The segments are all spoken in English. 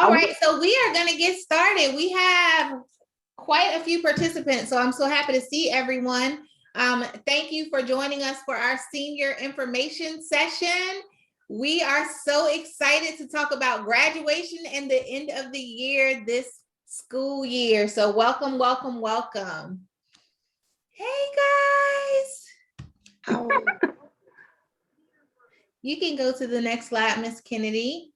All right, so we are going to get started. We have quite a few participants, so I'm so happy to see everyone. Thank you for joining us for our senior information session. We are so excited to talk about graduation and the end of the year this school year. So welcome, welcome, welcome. Hey guys. You can go to the next slide, Miss Kennedy.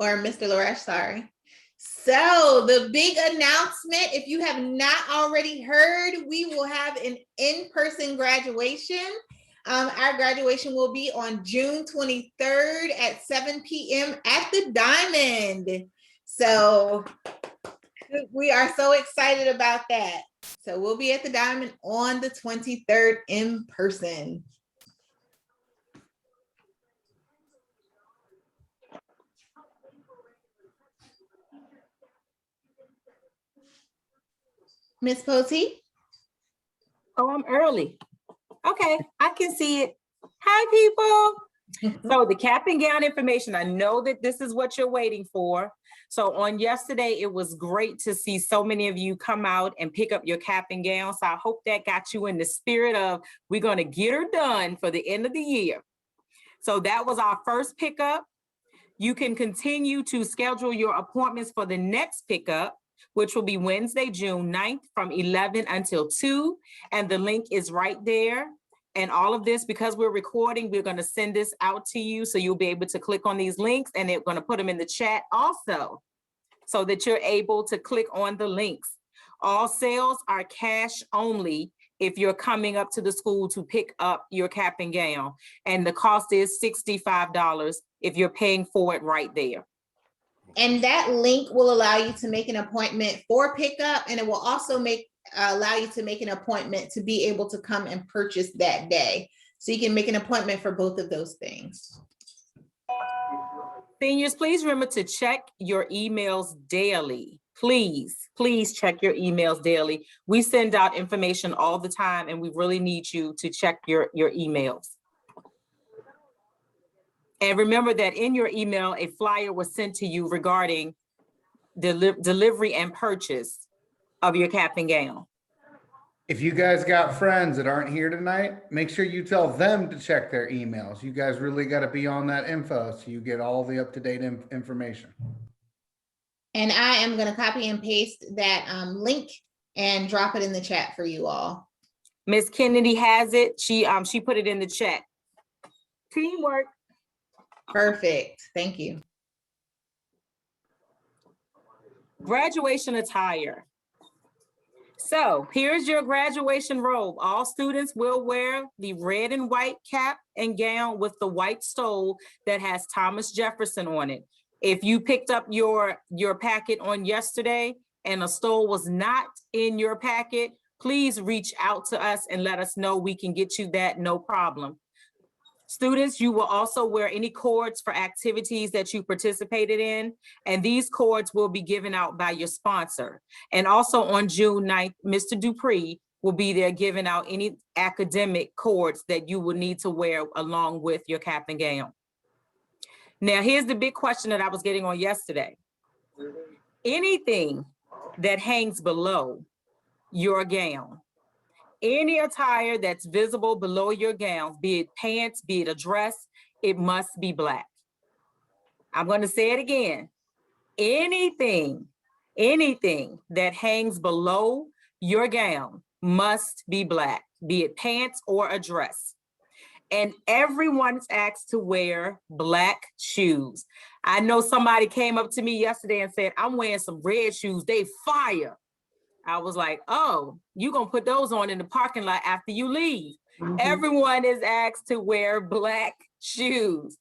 Or Mr. Loresh, sorry. So the big announcement, if you have not already heard, we will have an in-person graduation. Our graduation will be on June 23rd at 7 p.m. at the Diamond. So we are so excited about that. So we'll be at the Diamond on the 23rd in person. Miss Posey? Oh, I'm early. Okay, I can see it. Hi, people. So the cap and gown information, I know that this is what you're waiting for. So on yesterday, it was great to see so many of you come out and pick up your cap and gown. So I hope that got you in the spirit of, we're gonna get her done for the end of the year. So that was our first pickup. You can continue to schedule your appointments for the next pickup, which will be Wednesday, June 9th from 11 until 2. And the link is right there. And all of this, because we're recording, we're going to send this out to you. So you'll be able to click on these links, and they're going to put them in the chat also, so that you're able to click on the links. All sales are cash only if you're coming up to the school to pick up your cap and gown. And the cost is $65 if you're paying for it right there. And that link will allow you to make an appointment for pickup, and it will also allow you to make an appointment to be able to come and purchase that day. So you can make an appointment for both of those things. Seniors, please remember to check your emails daily. Please check your emails daily. We send out information all the time, and we really need you to check your emails. And remember that in your email, a flyer was sent to you regarding delivery and purchase of your cap and gown. If you guys got friends that aren't here tonight, make sure you tell them to check their emails. You guys really got to be on that info so you get all the up-to-date information. And I am going to copy and paste that link and drop it in the chat for you all. Miss Kennedy has it. She put it in the chat. Teamwork. Perfect. Thank you. Graduation attire. So here's your graduation robe. All students will wear the red and white cap and gown with the white stole that has Thomas Jefferson on it. If you picked up your packet on yesterday and a stole was not in your packet, please reach out to us and let us know. We can get you that, no problem. Students, you will also wear any cords for activities that you participated in, and these cords will be given out by your sponsor. And also on June 9th, Mr. Dupree will be there giving out any academic cords that you will need to wear along with your cap and gown. Now, here's the big question that I was getting on yesterday. Anything that hangs below your gown, any attire that's visible below your gown, be it pants, be it a dress, it must be black. I'm going to say it again. Anything that hangs below your gown must be black, be it pants or a dress. And everyone's asked to wear black shoes. I know somebody came up to me yesterday and said, I'm wearing some red shoes, they fire. I was like, oh, you're going to put those on in the parking lot after you leave. Mm-hmm. Everyone is asked to wear black shoes.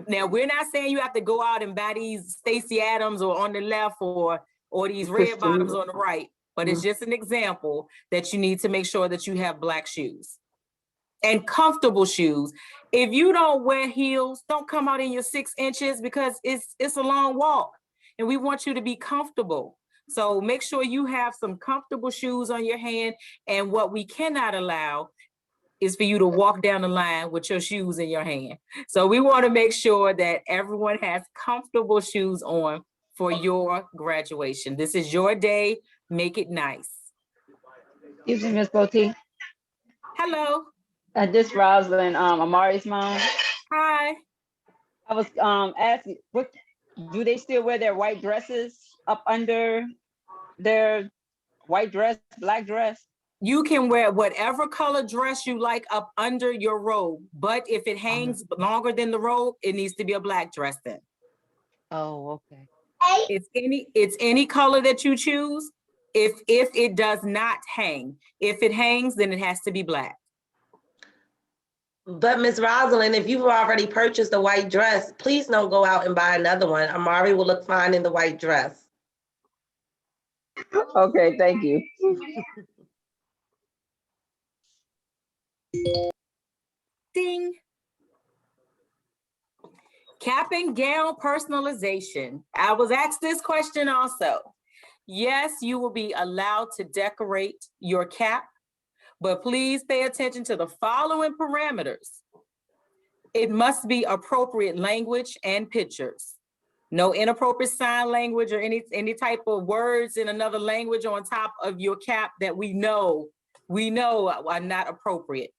Now, we're not saying you have to go out and buy these Stacey Adams or on the left or these red bottoms on the right, but it's just an example that you need to make sure that you have black shoes. And comfortable shoes. If you don't wear heels, don't come out in your 6 inches because it's a long walk and we want you to be comfortable. So make sure you have some comfortable shoes on your hand. And what we cannot allow is for you to walk down the line with your shoes in your hand. So we want to make sure that everyone has comfortable shoes on for your graduation. This is your day. Make it nice. Excuse me, Ms. Boti. Hello. This Rosalind, Amari's mom. Hi. I was asking, what do they still wear their white dresses up under their white dress, black dress? You can wear whatever color dress you like up under your robe, but if it hangs longer than the robe, it needs to be a black dress then. Oh, okay. It's any color that you choose. If it does not hang, if it hangs, then it has to be black. But Ms. Rosalind, if you've already purchased a white dress, please don't go out and buy another one. Amari will look fine in the white dress. Okay, thank you. Ding. Cap and gown personalization. I was asked this question also. Yes, you will be allowed to decorate your cap, but please pay attention to the following parameters. It must be appropriate language and pictures. No inappropriate sign language or any type of words in another language on top of your cap that we know are not appropriate.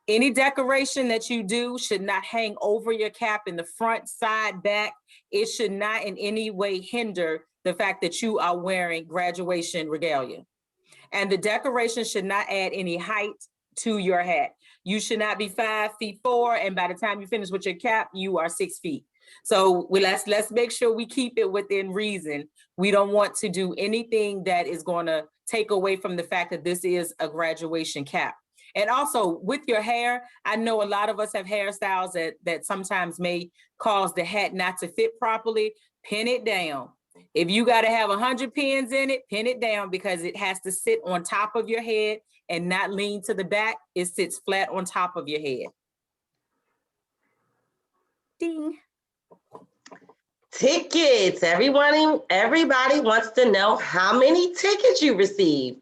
Any decoration that you do should not hang over your cap in the front, side, back. It should not in any way hinder the fact that you are wearing graduation regalia. And the decoration should not add any height to your hat. You should not be 5'4", and by the time you finish with your cap, you are 6 feet. So let's make sure we keep it within reason. We don't want to do anything that is going to take away from the fact that this is a graduation cap. And also with your hair, I know a lot of us have hairstyles that sometimes may cause the hat not to fit properly. Pin it down. If you got to have 100 pins in it, pin it down because it has to sit on top of your head and not lean to the back. It sits flat on top of your head. Ding. Tickets. Everybody wants to know how many tickets you receive.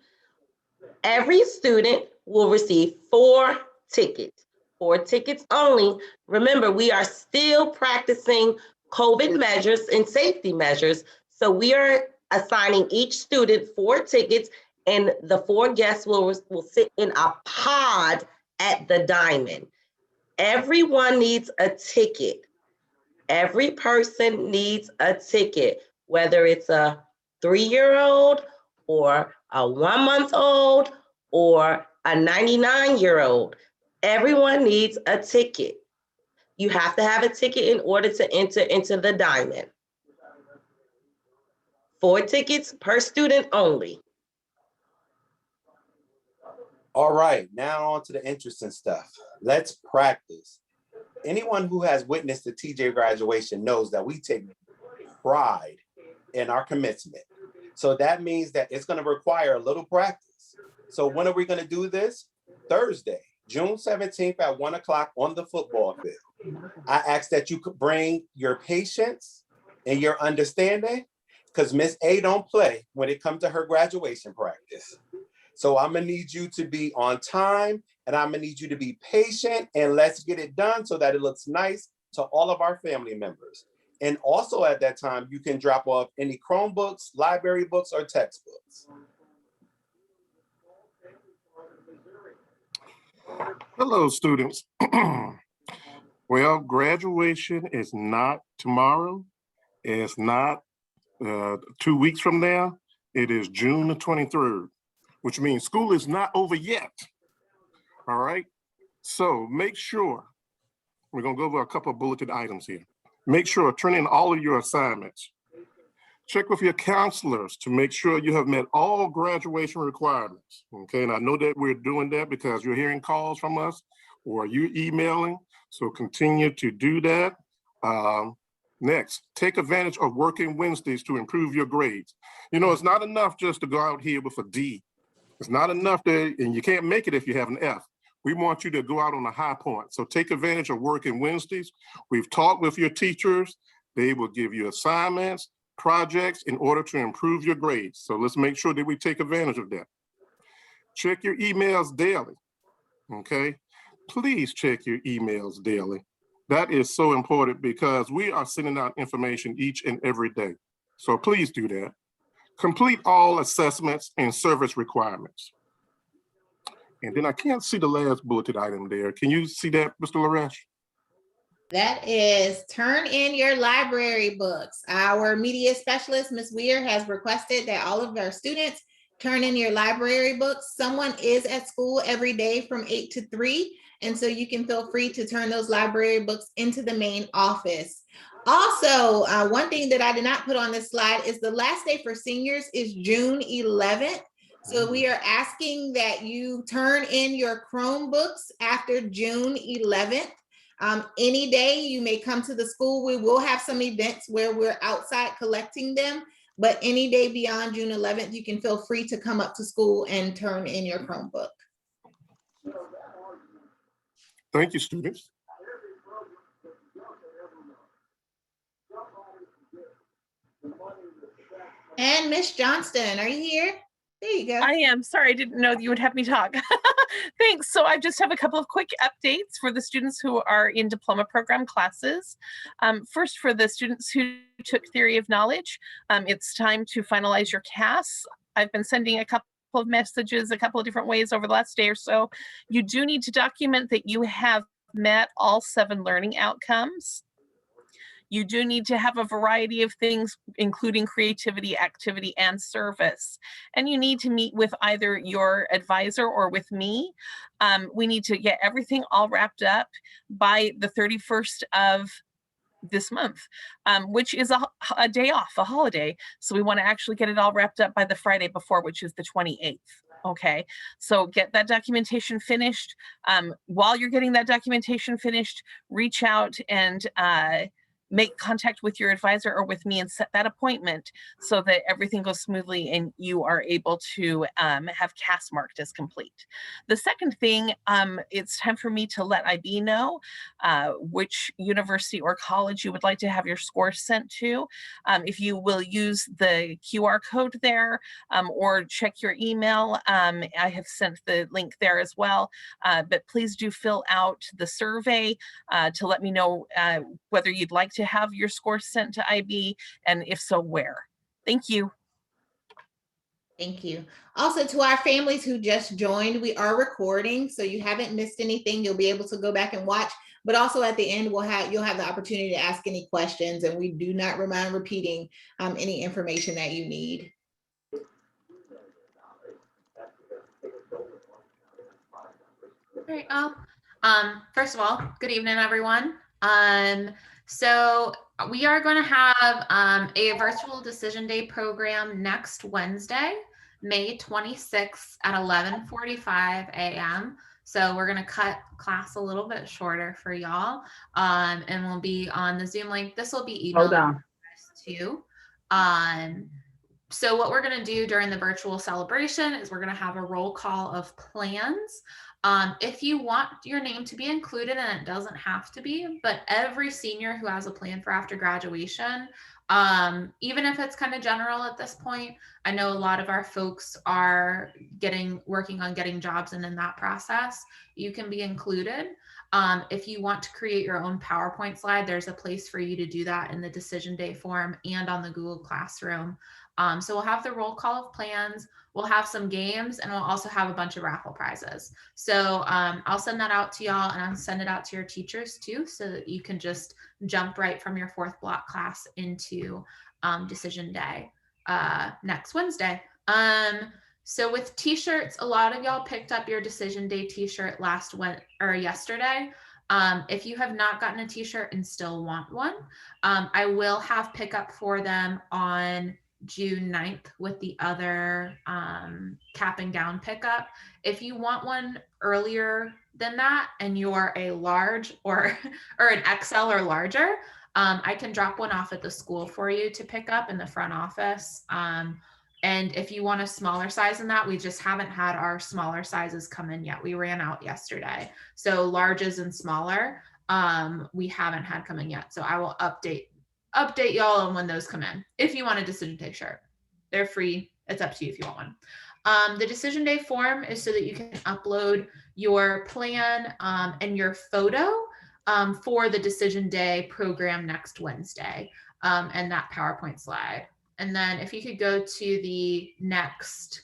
Every student will receive 4 tickets. 4 tickets only. Remember, we are still practicing COVID measures and safety measures. So we are assigning each student 4 tickets, and the 4 guests will sit in a pod at the Diamond. Everyone needs a ticket. Every person needs a ticket, whether it's a 3-year-old or a 1-month-old or a 99-year-old. Everyone needs a ticket. You have to have a ticket in order to enter into the Diamond. 4 tickets per student only. All right, now on to the interesting stuff. Let's practice. Anyone who has witnessed the TJ graduation knows that we take pride in our commencement. So that means that it's going to require a little practice. So when are we going to do this? Thursday, June 17th at 1 o'clock on the football field. I ask that you could bring your patience and your understanding, because Miss A don't play when it comes to her graduation practice. So I'm gonna need you to be on time, and I'm gonna need you to be patient, and let's get it done so that it looks nice to all of our family members. And also at that time, you can drop off any Chromebooks, library books, or textbooks. Hello, students. Well, graduation is not tomorrow. It's not 2 weeks from now. It is June the 23rd, which means school is not over yet. All right. So make sure, we're going to go over a couple of bulleted items here. Make sure turn in all of your assignments. Check with your counselors to make sure you have met all graduation requirements. Okay, and I know that we're doing that because you're hearing calls from us or you're emailing. So continue to do that. Next, take advantage of working Wednesdays to improve your grades. You know, it's not enough just to go out here with a D. It's not enough to, and you can't make it if you have an F. We want you to go out on a high point. So take advantage of working Wednesdays. We've talked with your teachers. They will give you assignments, projects in order to improve your grades. So let's make sure that we take advantage of that. Check your emails daily, okay? please check your emails daily. That is so important because we are sending out information each and every day. So please do that. Complete all assessments and service requirements. And then I can't see the last bulleted item there. Can you see that, Mr. Laresh? That is turn in your library books. Our media specialist, Ms. Weir, has requested that all of our students turn in your library books. Someone is at school every day from 8 to 3. And so you can feel free to turn those library books into the main office. Also, one thing that I did not put on this slide is the last day for seniors is June 11th. So we are asking that you turn in your Chromebooks after June 11th. Any day you may come to the school. We will have some events where we're outside collecting them, but any day beyond June 11th, you can feel free to come up to school and turn in your Chromebook. Thank you, students. And Miss Johnston, are you here? There you go. I am. Sorry, I didn't know that you would have me talk. Thanks. So I just have a couple of quick updates for the students who are in diploma program classes. First, for the students who took Theory of Knowledge, it's time to finalize your CAS. I've been sending a couple of messages a couple of different ways over the last day or so. You do need to document that you have met all 7 learning outcomes. You do need to have a variety of things, including creativity, activity, and service. And you need to meet with either your advisor or with me. We need to get everything all wrapped up by the 31st of this month, which is a day off, a holiday. So we want to actually get it all wrapped up by the Friday before, which is the 28th. Okay, so get that documentation finished. While you're getting that documentation finished, reach out and make contact with your advisor or with me and set that appointment so that everything goes smoothly and you are able to have CAS marked as complete. The second thing, it's time for me to let IB know which university or college you would like to have your scores sent to. If you will use the QR code there or check your email, I have sent the link there as well, but please do fill out the survey to let me know whether you'd like to have your score sent to IB, and if so, where. Thank you. Thank you. Also, to our families who just joined, we are recording, so you haven't missed anything. You'll be able to go back and watch, but also at the end, you'll have the opportunity to ask any questions, and we do not mind repeating any information that you need. All right. First of all, good evening, everyone. So we are going to have a virtual decision day program next Wednesday, May 26th at 11:45 a.m. So we're going to cut class a little bit shorter for y'all, and we'll be on the Zoom link. This will be emailed too. So what we're going to do during the virtual celebration is we're going to have a roll call of plans. If you want your name to be included, and it doesn't have to be, but every senior who has a plan for after graduation, even if it's kind of general at this point, I know a lot of our folks are working on getting jobs, and in that process, you can be included. If you want to create your own PowerPoint slide, there's a place for you to do that in the decision day form and on the Google Classroom. So we'll have the roll call of plans, we'll have some games, and we'll also have a bunch of raffle prizes. So I'll send that out to y'all, and I'll send it out to your teachers too, so that you can just jump right from your 4th block class into decision day next Wednesday. So with t-shirts, a lot of y'all picked up your decision day t-shirt yesterday. If you have not gotten a t-shirt and still want one, I will have pickup for them on June 9th with the other cap and gown pickup. If you want one earlier than that and you are a large or an XL or larger, I can drop one off at the school for you to pick up in the front office. And if you want a smaller size than that, we just haven't had our smaller sizes come in yet. We ran out yesterday. So larges and smaller, we haven't had coming yet. So I will update y'all on when those come in. If you want a decision day shirt, they're free. It's up to you if you want one. The decision day form is so that you can upload your plan and your photo for the decision day program next Wednesday, and that PowerPoint slide. And then if you could go to the next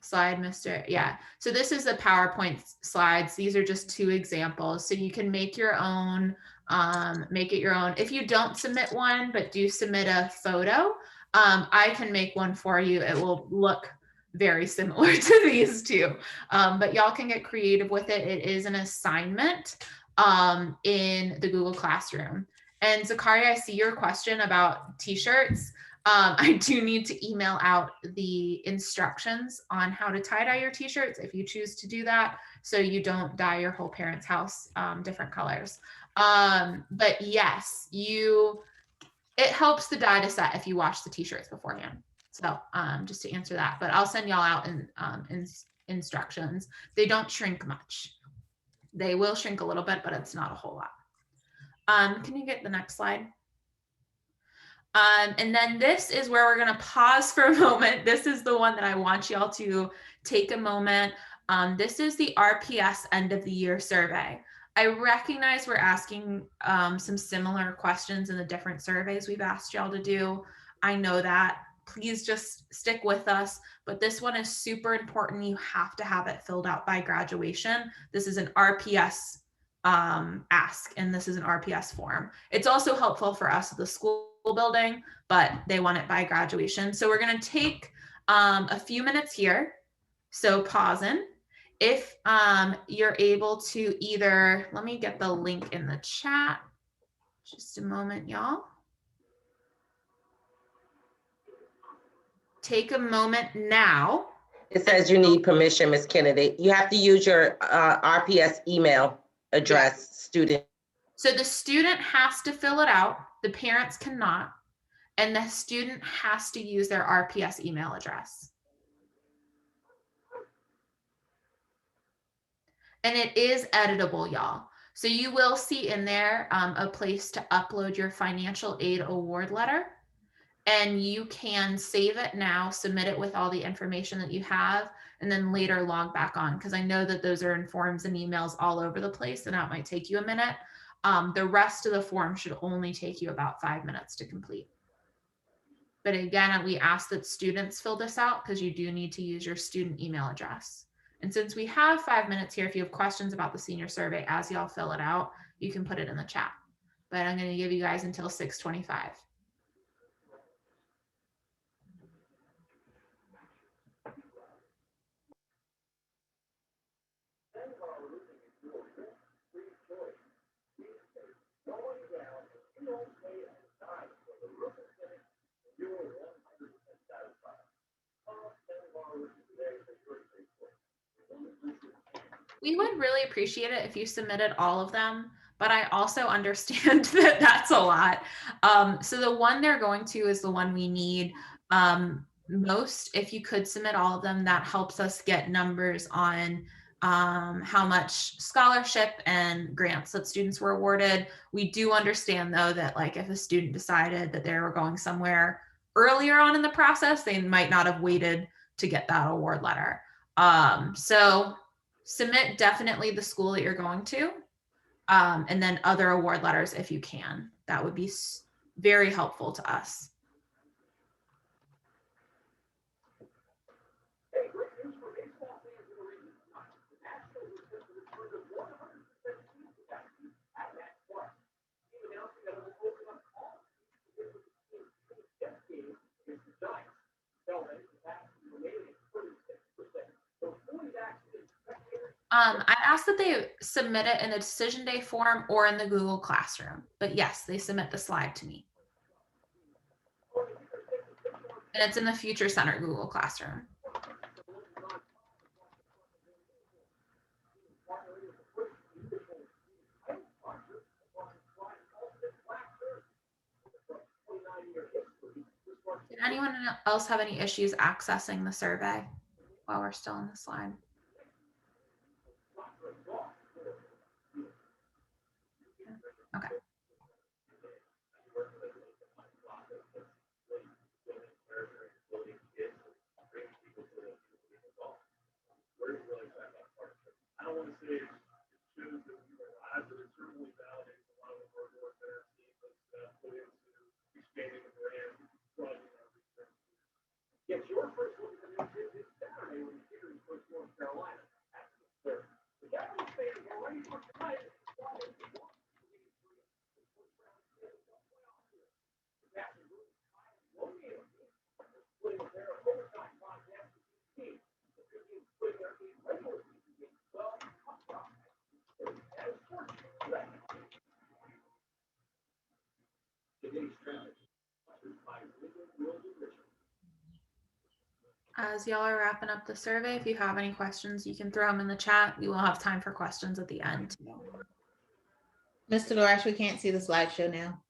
slide, Mr. Yeah. So this is the PowerPoint slides. These are just 2 examples. So you can make your own, make it your own. If you don't submit one, but do submit a photo, I can make one for you. It will look very similar to these 2. But y'all can get creative with it. It is an assignment in the Google Classroom. And Zakaria, I see your question about t-shirts. I do need to email out the instructions on how to tie-dye your t-shirts if you choose to do that, so you don't dye your whole parents' house different colors. But yes, it helps the dye to set if you wash the t-shirts beforehand. So just to answer that, but I'll send y'all out in instructions. They don't shrink much. They will shrink a little bit, but it's not a whole lot. Can you get the next slide? And then this is where we're going to pause for a moment. This is the one that I want y'all to take a moment. This is the RPS end of the year survey. I recognize we're asking some similar questions in the different surveys we've asked y'all to do. I know that. Please just stick with us. But this one is super important. You have to have it filled out by graduation. This is an RPS ask, and this is an RPS form. It's also helpful for us at the school building, but they want it by graduation. So we're going to take a few minutes here. So pausing. If you're able to either, let me get the link in the chat. Just a moment, y'all. Take a moment now. It says you need permission, Ms. Kennedy. You have to use your RPS email address, Yes. student. So the student has to fill it out. The parents cannot. And the student has to use their RPS email address. And it is editable, y'all. So you will see in there a place to upload your financial aid award letter. And you can save it now, submit it with all the information that you have, and then later log back on, because I know that those are in forms and emails all over the place, and that might take you a minute. The rest of the form should only take you about 5 minutes to complete. But again, we ask that students fill this out because you do need to use your student email address. And since we have 5 minutes here, if you have questions about the senior survey as y'all fill it out, you can put it in the chat. But I'm going to give you guys until 6:25. We would really appreciate it if you submitted all of them, but I also understand that that's a lot. So the one they're going to is the one we need most. If you could submit all of them, that helps us get numbers on how much scholarship and grants that students were awarded. We do understand though that like if a student decided that they were going somewhere earlier on in the process, they might not have waited to get that award letter. So submit definitely the school that you're going to, and then other award letters if you can. That would be very helpful to us. I asked that they submit it in a decision day form or in the Google Classroom, but yes, they submit the slide to me. And it's in the Future Center Google Classroom. Did anyone else have any issues accessing the survey while we're still on the slide? Okay. As y'all are wrapping up the survey, if you have any questions, you can throw them in the chat. We will have time for questions at the end. Mr. Larash, we can't see the slideshow now.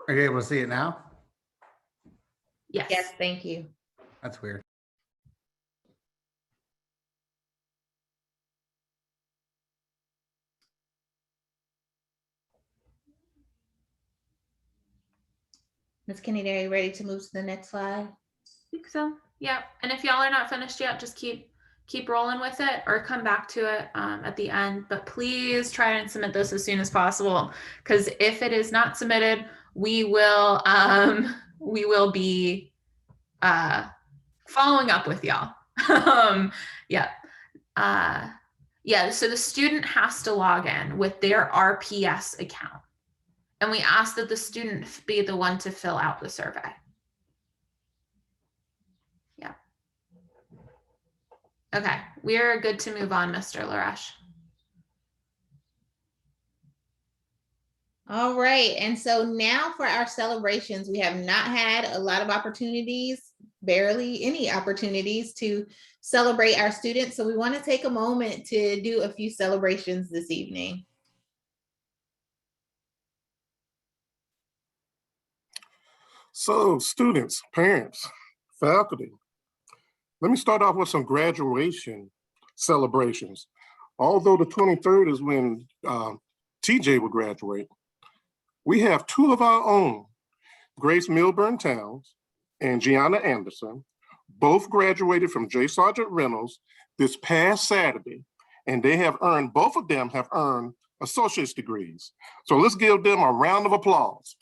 Are you able to see it now? Yes. Yes, thank you. That's weird. Ms. Kennedy, are you ready to move to the next slide? I think so. Yeah. And if y'all are not finished yet, just keep rolling with it or come back to it at the end. But please try and submit this as soon as possible, because if it is not submitted, we will be following up with y'all. Yeah. Yeah. So the student has to log in with their RPS account. And we ask that the student be the one to fill out the survey. Yeah. Okay, we are good to move on, Mr. Larash. All right, and so now for our celebrations, we have not had a lot of opportunities, barely any opportunities to celebrate our students. So we want to take a moment to do a few celebrations this evening. So students, parents, faculty, let me start off with some graduation celebrations. Although the 23rd is when TJ will graduate, we have two of our own, Grace Milburn Towns and Gianna Anderson, both graduated from J. Sargent Reynolds this past Saturday, and both of them have earned associate's degrees. So let's give them a round of applause.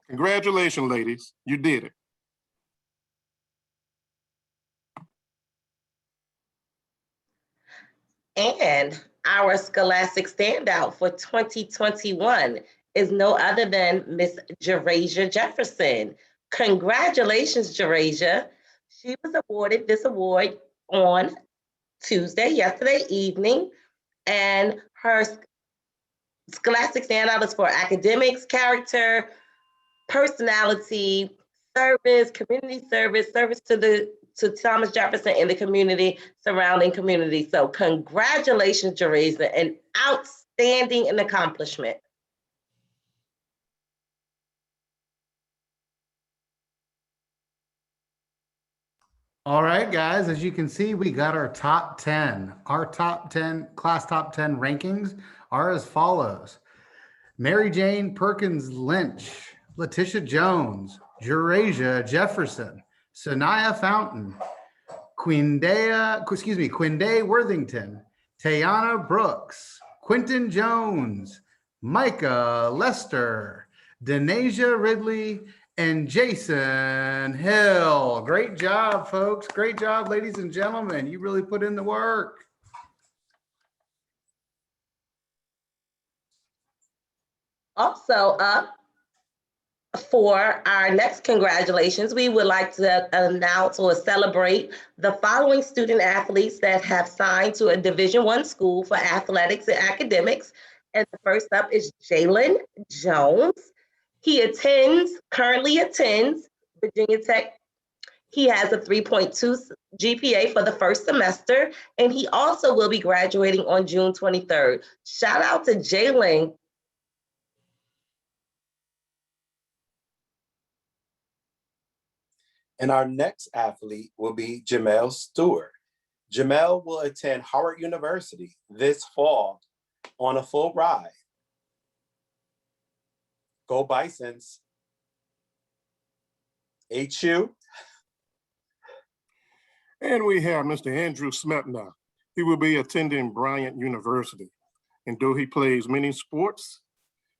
Congratulations, ladies, you did it. And our Scholastic Standout for 2021 is no other than Miss Jerasia Jefferson. Congratulations, Jerasia. She was awarded this award on yesterday evening, and her Scholastic Standout is for academics, character, personality, service, community service to Thomas Jefferson and the community, surrounding community. So congratulations, Jerasia, an outstanding accomplishment. All right, guys, as you can see, we got our top 10. Our class top 10 rankings are as follows. Mary Jane Perkins Lynch, Letitia Jones, Jerasia Jefferson, Sanaya Fountain, Quinday Worthington, Tayana Brooks, Quentin Jones, Micah Lester, Denasia Ridley, and Jason Hill. Great job, folks. Great job, ladies and gentlemen. You really put in the work. Also up for our next congratulations, we would like to announce or celebrate the following student athletes that have signed to a Division I school for athletics and academics. And the first up is Jalen Jones. He currently attends Virginia Tech. He has a 3.2 GPA for the first semester, and he also will be graduating on June 23rd. Shout out to Jalen. And our next athlete will be Jamel Stewart. Jamel will attend Howard University this fall on a full ride. Go Bisons. HU. And we have Mr. Andrew Smetana. He will be attending Bryant University. And though he plays many sports,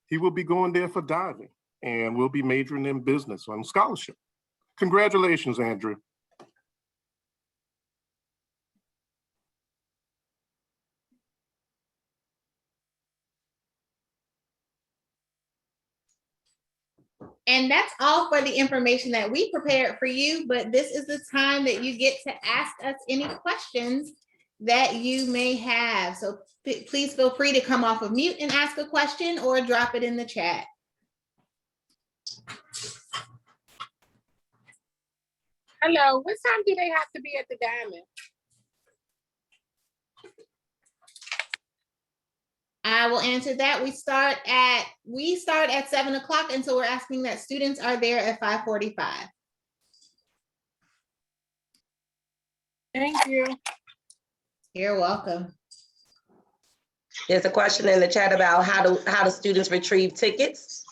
he will be going there for diving and will be majoring in business on scholarship. Congratulations, Andrew. And that's all for the information that we prepared for you, but this is the time that you get to ask us any questions that you may have. So please feel free to come off of mute and ask a question or drop it in the chat. Hello, what time do they have to be at the diamond? I will answer that. We start at 7 o'clock, and so we're asking that students are there at 5:45. Thank you. You're welcome. There's a question in the chat about how do students retrieve tickets?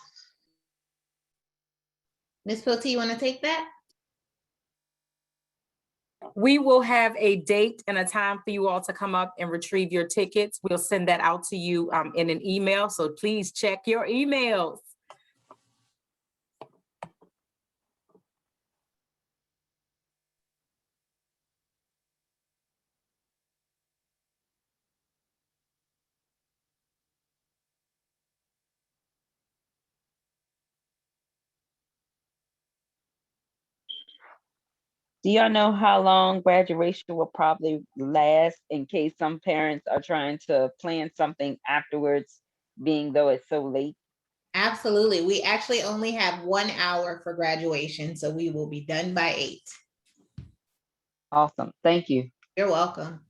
Ms. Pilty, you want to take that? We will have a date and a time for you all to come up and retrieve your tickets. We'll send that out to you in an email, so please check your emails. Do y'all know how long graduation will probably last in case some parents are trying to plan something afterwards, being though it's so late? Absolutely. We actually only have 1 hour for graduation, so we will be done by 8. Awesome. Thank you. You're welcome.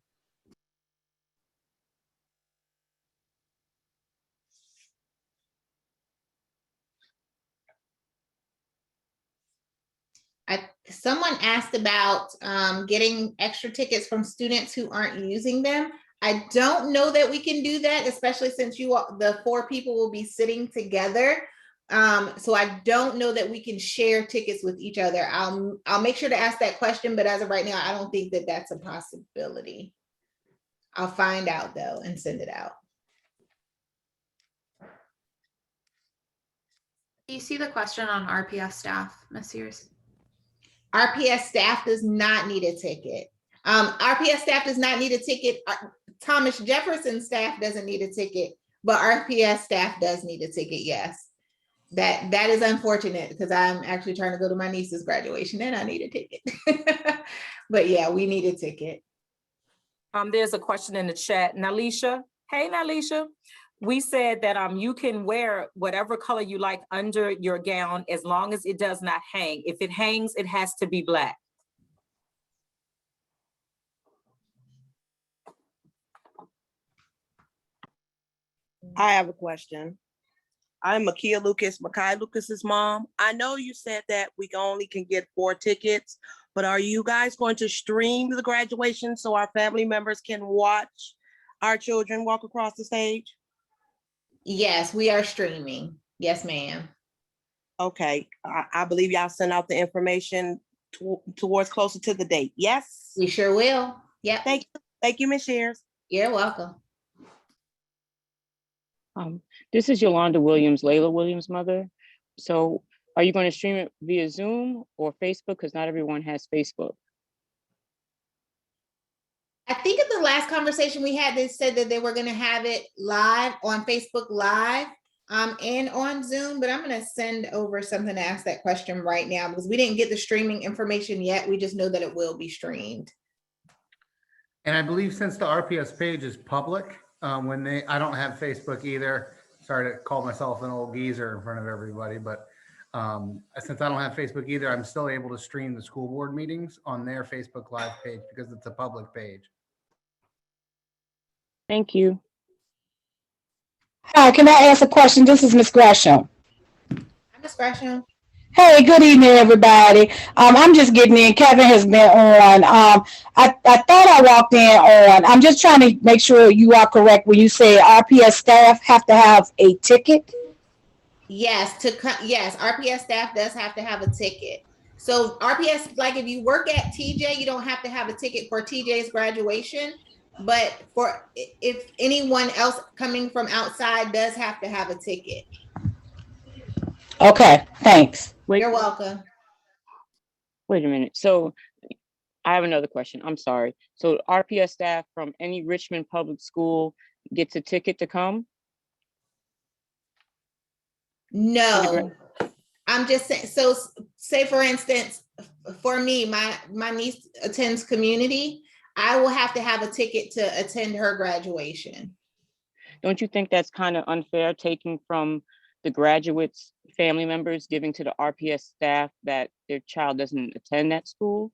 Someone asked about getting extra tickets from students who aren't using them. I don't know that we can do that, especially since the 4 people will be sitting together. So I don't know that we can share tickets with each other. I'll make sure to ask that question, but as of right now, I don't think that that's a possibility. I'll find out though and send it out. Do you see the question on RPS staff, Ms. Sears? RPS staff does not need a ticket. RPS staff does not need a ticket. Thomas Jefferson staff doesn't need a ticket, but RPS staff does need a ticket, yes. That is unfortunate because I'm actually trying to go to my niece's graduation and I need a ticket. But yeah, we need a ticket. There's a question in the chat. Nalisha, hey Nalisha. We said that you can wear whatever color you like under your gown as long as it does not hang. If it hangs, it has to be black. I have a question. I'm Makia Lucas, Makai Lucas's mom. I know you said that we only can get 4 tickets, but are you guys going to stream the graduation so our family members can watch our children walk across the stage? Yes, we are streaming. Yes, ma'am. Okay, I believe y'all sent out the information towards closer to the date. Yes? We sure will. Yep. Thank you, Ms. Shears. You're welcome. This is Yolanda Williams, Layla Williams' mother. So are you going to stream it via Zoom or Facebook? Because not everyone has Facebook. I think in the last conversation we had, they said that they were going to have it live on Facebook Live and on Zoom, but I'm going to send over something to ask that question right now because we didn't get the streaming information yet. We just know that it will be streamed. And I believe since the RPS page is public, I don't have Facebook either. Sorry to call myself an old geezer in front of everybody, but since I don't have Facebook either, I'm still able to stream the school board meetings on their Facebook Live page because it's a public page. Thank you. Hi, can I ask a question? This is Ms. Gresham. Hi, Ms. Gresham. Hey, good evening, everybody. I'm just getting in. Kevin has been on. I thought I walked in on. I'm just trying to make sure you are correct when you say RPS staff have to have a ticket. Yes, RPS staff does have to have a ticket. So RPS, like if you work at TJ, you don't have to have a ticket for TJ's graduation. But if anyone else coming from outside does have to have a ticket. Okay, thanks. You're welcome. Wait a minute. So I have another question. I'm sorry. So RPS staff from any Richmond public school gets a ticket to come? No, I'm just saying, so say for instance, for me, my niece attends community. I will have to have a ticket to attend her graduation. Don't you think that's kind of unfair, taking from the graduates' family members, giving to the RPS staff that their child doesn't attend that school?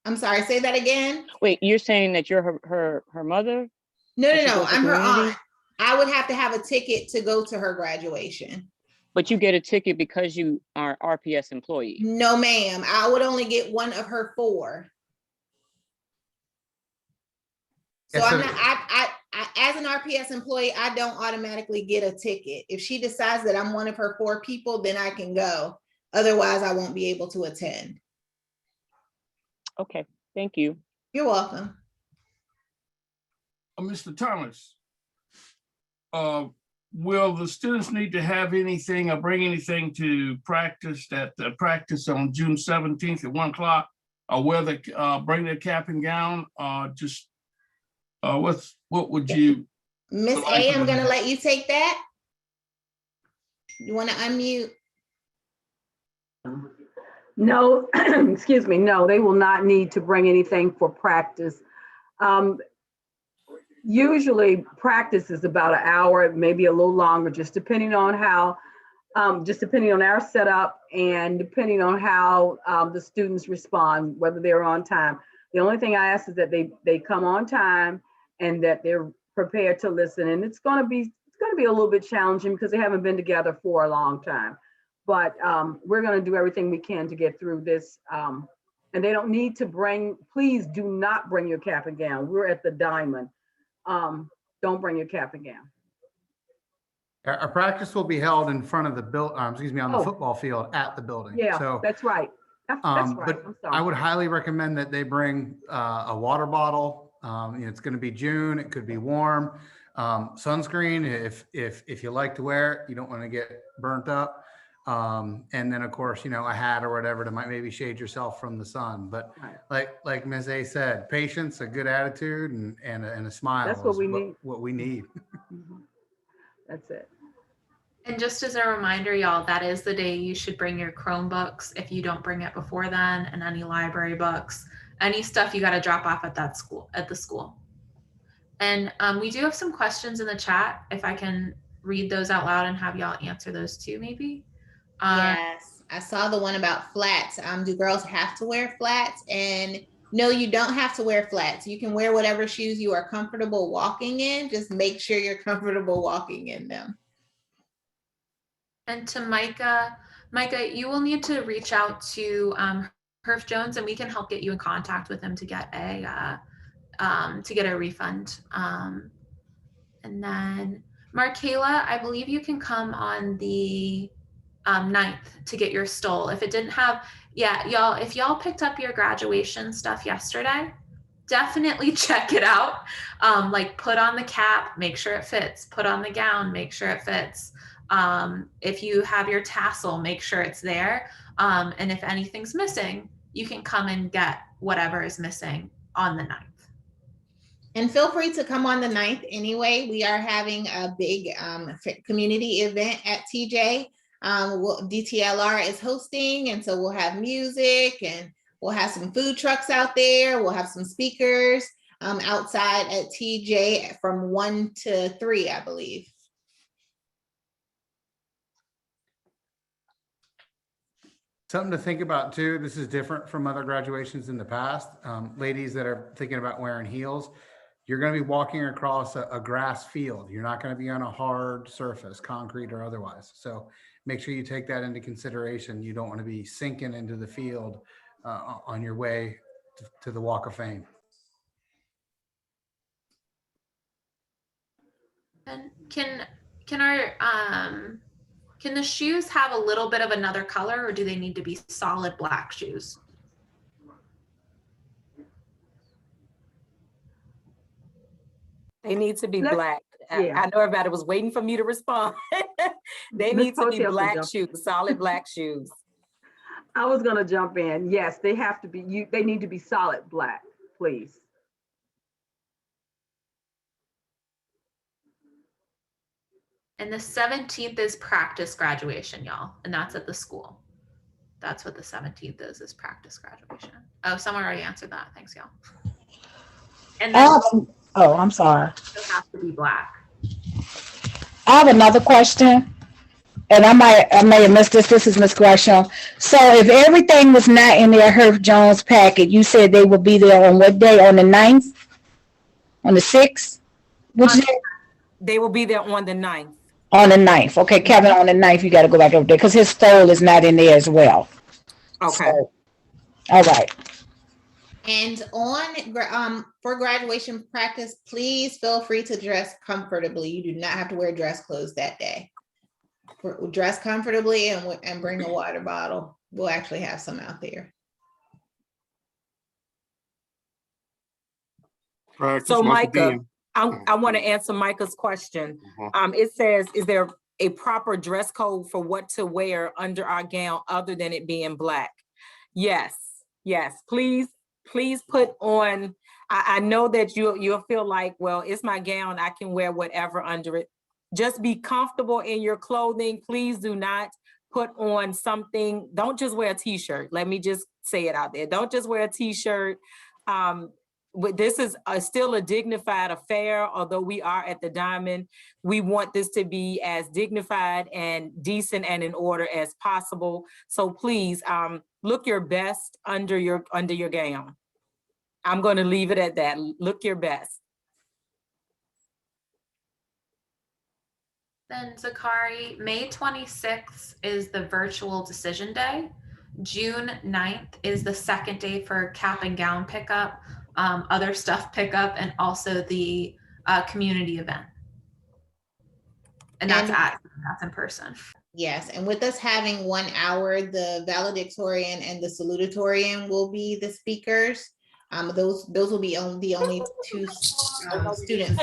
I'm sorry, say that again. Wait, you're saying that you're her mother? No, and she no, goes to I'm her community? aunt. I would have to have a ticket to go to her graduation. But you get a ticket because you are RPS employee. No, ma'am. I would only get one of her 4. So I'm not, I as an RPS employee, I don't automatically get a ticket. If she decides that I'm one of her 4 people, then I can go. Otherwise, I won't be able to attend. Okay, thank you. You're welcome. Mr. Thomas, will the students need to have anything or bring anything to practice practice on June 17th at 1 o'clock? Or will they bring their cap and gown, or just what would you? Miss A, I'm gonna let you take that. You wanna unmute? No, excuse me, no, they will not need to bring anything for practice. Usually practice is about an hour, maybe a little longer, just depending on how, just depending on our setup and depending on how the students respond, whether they're on time. The only thing I ask is that they come on time and that they're prepared to listen. And it's gonna be a little bit challenging because they haven't been together for a long time. But we're gonna do everything we can to get through this. And they don't need to bring, please do not bring your cap and gown. We're at the Diamond. Don't bring your cap and gown. Our practice will be held in front of the on the Oh. football field at the building. Yeah, So, that's right. That's right. but I'm I sorry. would highly recommend that they bring a water bottle. It's going to be June. It could be warm. Sunscreen, if you like to wear it, you don't want to get burnt up. And then of course, a hat or whatever to maybe shade yourself from the sun. But like Ms. A said, patience, a good attitude, and a smile. That's what is we need. What we need. That's it. And just as a reminder, y'all, that is the day you should bring your Chromebooks if you don't bring it before then, and any library books, any stuff you got to drop off at the school. And we do have some questions in the chat. If I can read those out loud and have y'all answer those too, maybe. Yes, I saw the one about flats. Do girls have to wear flats? And no, you don't have to wear flats. You can wear whatever shoes you are comfortable walking in. Just make sure you're comfortable walking in them. And to Micah, you will need to reach out to Herf Jones, and we can help get you in contact with him to get a refund. And then Markayla, I believe you can come on the 9th to get your stole. If it didn't have, y'all, if y'all picked up your graduation stuff yesterday, definitely check it out. Like put on the cap, make sure it fits. Put on the gown, make sure it fits. If you have your tassel, make sure it's there. And if anything's missing, you can come and get whatever is missing on the 9th. And feel free to come on the 9th anyway. We are having a big community event at TJ. DTLR is hosting, and so we'll have music and we'll have some food trucks out there. We'll have some speakers outside at TJ from 1 to 3, I believe. Something to think about too. This is different from other graduations in the past. Ladies that are thinking about wearing heels, you're going to be walking across a grass field. You're not going to be on a hard surface, concrete or otherwise. So make sure you take that into consideration. You don't want to be sinking into the field on your way to the Walk of Fame. And can the shoes have a little bit of another color, or do they need to be solid black shoes? They need to be black. Yeah. I know everybody was waiting for me to respond. They need to be black shoes, solid black shoes. I was gonna jump in. Yes, they have to be, they need to be solid black, please. And the 17th is practice graduation, y'all. And that's at the school. That's what the 17th is practice graduation. Oh, someone already answered that. Thanks, y'all. And then Oh, I'm sorry. it has to be black. I have another question, and I may have missed this. This is Ms. Gresham. So if everything was not in their Herb Jones packet, you said they would be there on what day? On the 9th? On the 6th? Which day? They will be there on the 9th. On the 9th. Okay, Kevin, on the 9th, you got to go back over there because his stole is not in there as well. Okay. So, all right. And on for graduation practice, please feel free to dress comfortably. You do not have to wear dress clothes that day. Dress comfortably and bring a water bottle. We'll actually have some out there. So Micah, I want to answer Micah's question. It says, is there a proper dress code for what to wear under our gown other than it being black? Yes, yes, please put on, I know that you'll feel like, well, it's my gown, I can wear whatever under it. Just be comfortable in your clothing. Please do not put on something, don't just wear a t-shirt. Let me just say it out there. Don't just wear a t-shirt. This is still a dignified affair, although we are at the Diamond. We want this to be as dignified and decent and in order as possible. So please look your best under your gown. I'm going to leave it at that. Look your best. Then Zakari, May 26th is the virtual decision day. June 9th is the second day for cap and gown pickup, other stuff pickup, and also the community event. And that's in person. Yes, and with us having 1 hour, the valedictorian and the salutatorian will be the speakers. Those will be the only two students.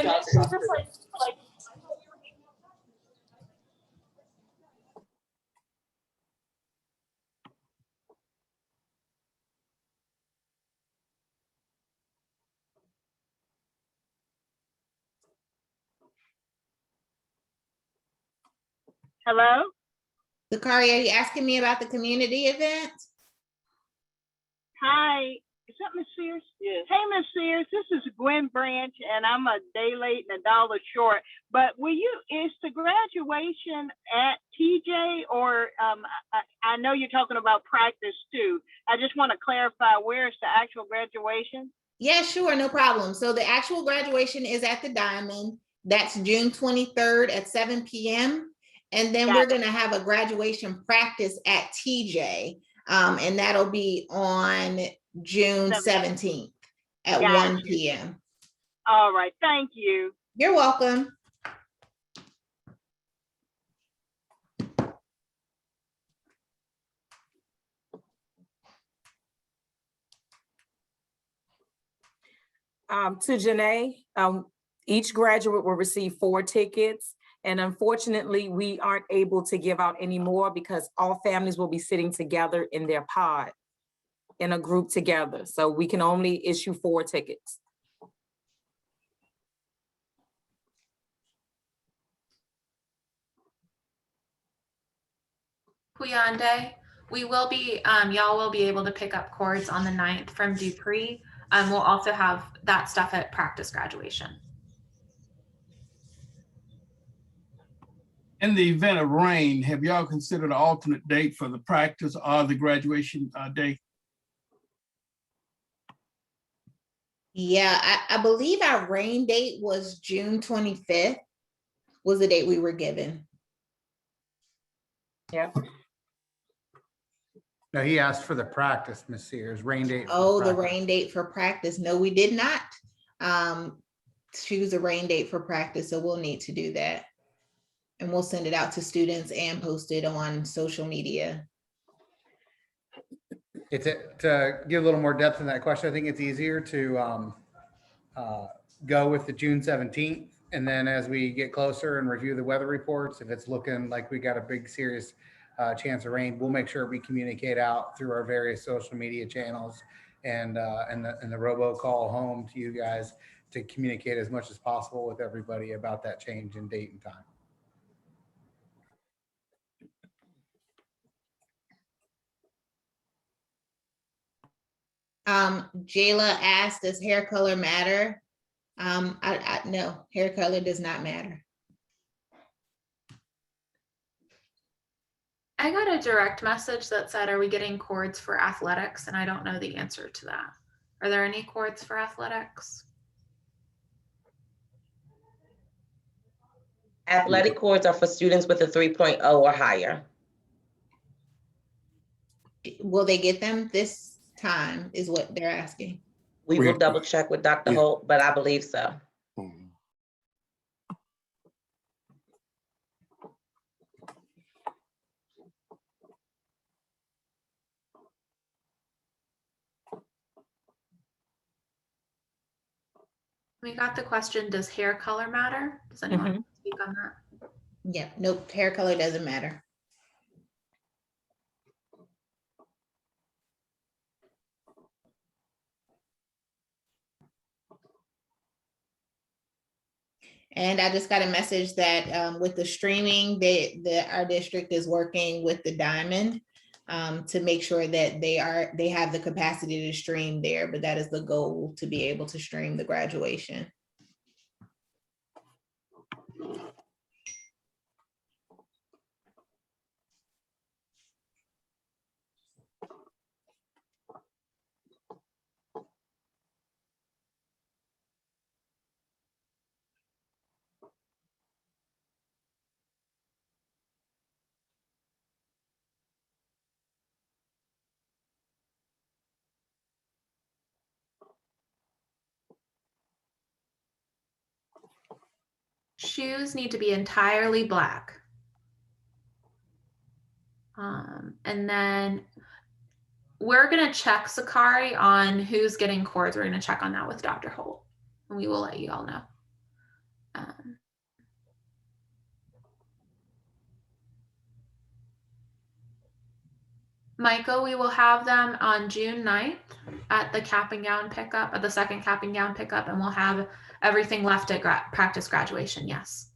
Hello? Zakari, are you asking me about the community event? Hi, is that Miss Sears? Yes. Hey, Miss Sears, this is Gwen Branch, and I'm a day late and $1 short. But is the graduation at TJ, or I know you're talking about practice too. I just want to clarify, where is the actual graduation? Yeah, sure, no problem. So the actual graduation is at the Diamond. That's June 23rd at 7 p.m. And then we're going to have a graduation practice at TJ. And that'll be on June 17th at 1 p.m. All right. Thank you. You're welcome. To Janae, each graduate will receive 4 tickets. And unfortunately, we aren't able to give out any more because all families will be sitting together in their pod in a group together. So we can only issue 4 tickets. Kuyande, we will be, y'all will be able to pick up cords on the 9th from Dupree. We'll also have that stuff at practice graduation. In the event of rain, have y'all considered an alternate date for the practice or the graduation day? Yeah, I believe our rain date was June 25th was the date we were given. Yeah. No, he asked for the practice, Ms. Sears, rain date. Oh, the rain date for practice. No, we did not choose a rain date for practice, so we'll need to do that. And we'll send it out to students and post it on social media. To give a little more depth in that question, I think it's easier to go with the June 17th. And then as we get closer and review the weather reports, if it's looking like we got a big serious chance of rain, we'll make sure we communicate out through our various social media channels and the robocall home to you guys to communicate as much as possible with everybody about that change in date and time. Jayla asked, does hair color matter? No, hair color does not matter. I got a direct message that said, are we getting cords for athletics? And I don't know the answer to that. Are there any cords for athletics? Athletic cords are for students with a 3.0 or higher. Will they get them this time is what they're asking. We will double check with Dr. Holt, but I believe so. We got the question, does hair color matter? Does anyone speak on that? Yeah, nope, hair color doesn't matter. And I just got a message that with the streaming, our district is working with the Diamond to make sure that they have the capacity to stream there, but that is the goal, to be able to stream the graduation. Shoes need to be entirely black. And then we're going to check, Sakari, on who's getting cords. We're going to check on that with Dr. Holt, and we will let you all know. Michael, we will have them on June 9th at the cap and gown pickup, at the second cap and gown pickup, and we'll have everything left at practice graduation, yes.